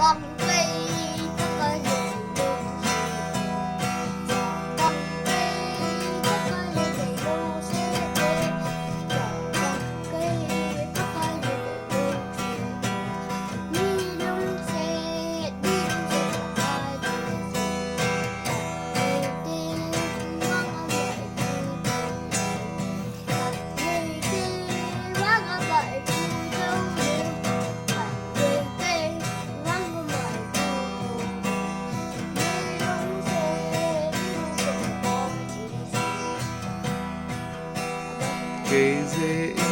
bằng cây tất cả những điều bằng cây tất cả những điều sẽ đến bằng cây tất cả những điều ni lông sẽ đi rồi ai đi rồi mang lại mga bay puso Crazy